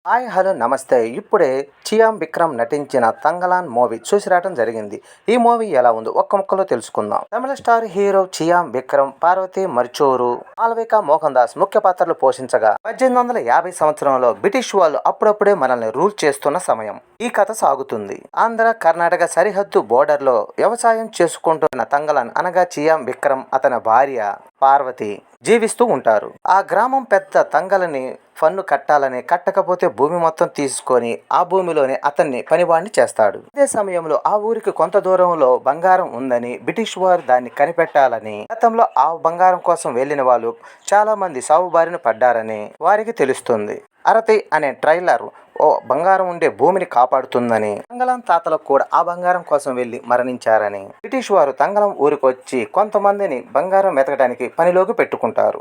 Hi hello నమస్తే. ఇప్పుడే చియాం విక్రమ్ నటించిన తంగలాన్ మూవీ చూసి రావడం జరిగింది. ఈ మూవీ ఎలా ఉందో ఒక్క ముక్కలో తెలుసుకుందాం. తమిళ స్టార్ హీరో చియాం విక్రమ్, పార్వతి మరిచూరు, మాలవిక మోహన్ దాస్ ముఖ్య పాత్రలు పోషించగా 1850 సంవత్సరంలో బ్రిటిష్ వాళ్ళు అప్పుడప్పుడే మనల్ని రూల్ చేస్తున్న సమయం ఈ కథ సాగుతుంది. ఆంధ్ర కర్ణాటక సరిహద్దు బోర్డర్ లో వ్యవసాయం చేసుకుంటున్న తంగలాన్ అనగా చియాం విక్రమ్, అతని భార్య పార్వతి జీవిస్తూ ఉంటారు. ఆ గ్రామం పెద్ద తంగలని పన్ను కట్టాలని, కట్టకపోతే భూమి మొత్తం తీసుకొని ఆ భూమిలోనే అతన్ని పనివాడిని చేస్తాడు. అదే సమయంలో ఆ ఊరికి కొంత దూరంలో బంగారం ఉందని బ్రిటిష్ వారు దాన్ని కనిపెట్టాలని, గతంలో ఆ బంగారం కోసం వెళ్లిన వాళ్ళు చాలా మంది సాగు బారిన పడ్డారని వారికి తెలుస్తుంది. అరతి అనే ట్రైలర్ ఓ బంగారం ఉండే భూమిని కాపాడుతుందని, తంగలం తాతలకు కూడా ఆ బంగారం కోసం వెళ్లి మరణించారని బ్రిటిష్ వారు తంగలం ఊరికొచ్చి కొంతమందిని బంగారం వెతకడానికి పనిలోకి పెట్టుకుంటారు.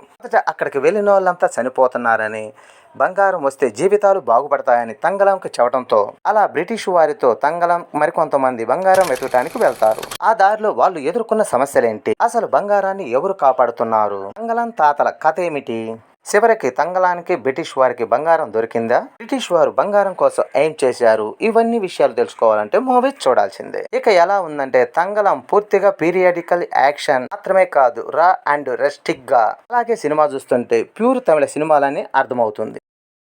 అక్కడికి వెళ్ళిన వాళ్ళంతా చనిపోతున్నారని, బంగారం వస్తే జీవితాలు బాగుపడతాయని తంగలంకి చెప్పడంతో అలా బ్రిటిష్ వారితో తంగలం మరికొంతమంది బంగారం వెతకడానికి వెళ్తారు. ఆ దారిలో వాళ్ళు ఎదుర్కొన్న సమస్యలేంటి, అసలు బంగారాన్ని ఎవరు కాపాడుతున్నారు, తంగలం తాతల కథ ఏమిటి, చివరికి తంగలానికి బ్రిటిష్ వారికి బంగారం దొరికిందా, బ్రిటిష్ వారు బంగారం కోసం ఏం చేశారు, ఇవన్నీ విషయాలు తెలుసుకోవాలంటే మూవీ చూడాల్సిందే. ఇక ఎలా ఉందంటే తంగలం పూర్తిగా పీరియాడికల్ యాక్షన్ మాత్రమే కాదు, రా అండ్ రెస్టిక్ గా, అలాగే సినిమా చూస్తుంటే ప్యూర్ తమిళ సినిమాలని అర్థమవుతుంది.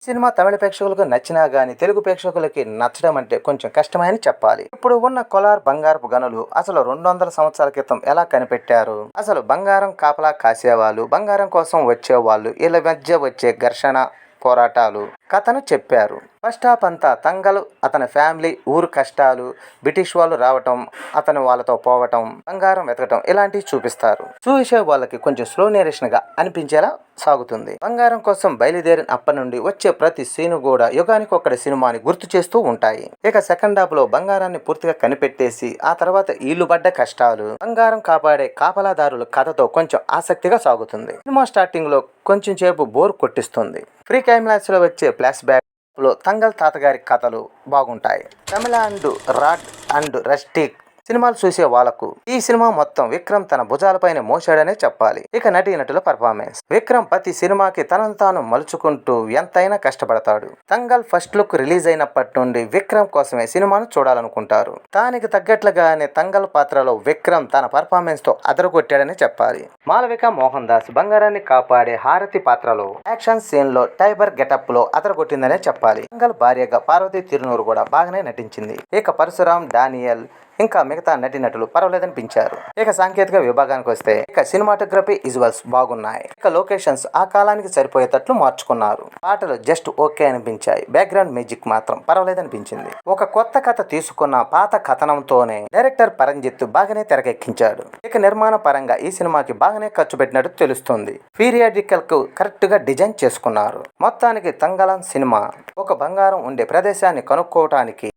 సినిమా తమిళ ప్రేక్షకులకు నచ్చినా గానీ తెలుగు ప్రేక్షకులకి నచ్చడం అంటే కొంచెం కష్టమని చెప్పాలి. ఇప్పుడు ఉన్న కొలార్ బంగారపు గనులు అసలు 200 సంవత్సరాల క్రితం ఎలా కనిపెట్టారు, అసలు బంగారం కాపలా కాసేవాళ్ళు, బంగారం కోసం వచ్చేవాళ్ళు, వీళ్ళ మధ్య వచ్చే ఘర్షణ, పోరాటాలు కథను చెప్పారు. ఫస్ట్ హాఫ్ అంతా తంగలు, అతని ఫ్యామిలీ, ఊరు కష్టాలు, బ్రిటిష్ వాళ్ళు రావటం, అతను వాళ్ళతో పోవటం, బంగారం వెతకటం ఇలాంటివి చూపిస్తారు. చూసే వాళ్ళకి కొంచెం స్లో నేరేషన్ గా అనిపించేలా సాగుతుంది. బంగారం కోసం బయలుదేరిన అప్పటి నుండి వచ్చే ప్రతి సీను కూడా యుగానికి ఒక్కడి సినిమాని గుర్తు చేస్తూ ఉంటాయి. ఇక సెకండ్ హాఫ్ లో బంగారాన్ని పూర్తిగా కనిపెట్టేసి ఆ తర్వాత ఈళ్ళు పడ్డ కష్టాలు, బంగారం కాపాడే కాపలాదారుల కథతో కొంచెం ఆసక్తిగా సాగుతుంది. సినిమా స్టార్టింగ్ లో కొంచెం సేపు బోర్ కొట్టిస్తుంది. ఫ్రీ క్లైమాక్స్ లో వచ్చే ఫ్లాష్ బ్యాక్ లో తంగల్ తాతగారి కథలు బాగుంటాయి. తమిళ అండ్ రాడ్ అండ్ రస్టిక్ సినిమాలు చూసే వాళ్లకు ఈ సినిమా మొత్తం విక్రమ్ తన భుజాలపైన మోసాడనే చెప్పాలి. ఇక నటీనటుల పర్ఫార్మెన్స్, విక్రమ్ ప్రతి సినిమాకి తనను తాను మలుచుకుంటూ ఎంతైనా కష్టపడతాడు. తంగల్ ఫస్ట్ లుక్ రిలీజ్ అయినప్పటి నుండి విక్రమ్ కోసమే సినిమాను చూడాలనుకుంటారు. దానికి తగ్గట్లుగానే తంగల్ పాత్రలో విక్రమ్ తన పర్ఫార్మెన్స్ తో అదరగొట్టాడని చెప్పాలి. మాలవిక మోహన్ దాస్ బంగారాన్ని కాపాడే హారతి పాత్రలో, యాక్షన్ సీన్ లో, టైబర్ గెటప్ లో అదరగొట్టిందనే చెప్పాలి. తంగల్ భార్యగా పార్వతి తిరునూరు కూడా బాగానే నటించింది. ఇక పరశురామ్, డానియల్ ఇంకా మిగతా నటీనటులు పర్వాలేదనిపించారు. ఇక సాంకేతిక విభాగానికి వస్తే ఇక సినిమాటోగ్రఫీ, విజువల్స్ బాగున్నాయి. ఇక లొకేషన్స్ ఆ కాలానికి సరిపోయేటట్లు మార్చుకున్నారు. పాటలు జస్ట్ ఓకే అనిపించాయి. బ్యాక్గ్రౌండ్ మ్యూజిక్ మాత్రం పర్వాలేదనిపించింది. ఒక కొత్త కథ తీసుకున్న పాత కథనంతోనే డైరెక్టర్ పరంజిత్ బాగానే తెరకెక్కించాడు. ఇక నిర్మాణ పరంగా ఈ సినిమాకి బాగానే ఖర్చు పెట్టినట్టు తెలుస్తుంది. పీరియాడికల్ కు కరెక్ట్ గా డిజైన్ చేసుకున్నారు. మొత్తానికి తంగలం సినిమా ఒక బంగారం ఉండే ప్రదేశాన్ని కనుక్కోవటానికి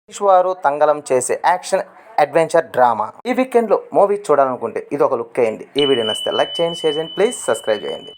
బ్రిటిష్ వారు తంగలం చేసే యాక్షన్ అడ్వెంచర్ డ్రామా. ఈ వీకెండ్ లో మూవీ చూడాలనుకుంటే ఇది ఒక లుక్ వేయండి. ఈ వీడియో నచ్చితే లైక్ చేయండి, షేర్ చేయండి, ప్లీజ్ సబ్స్క్రైబ్ చేయండి.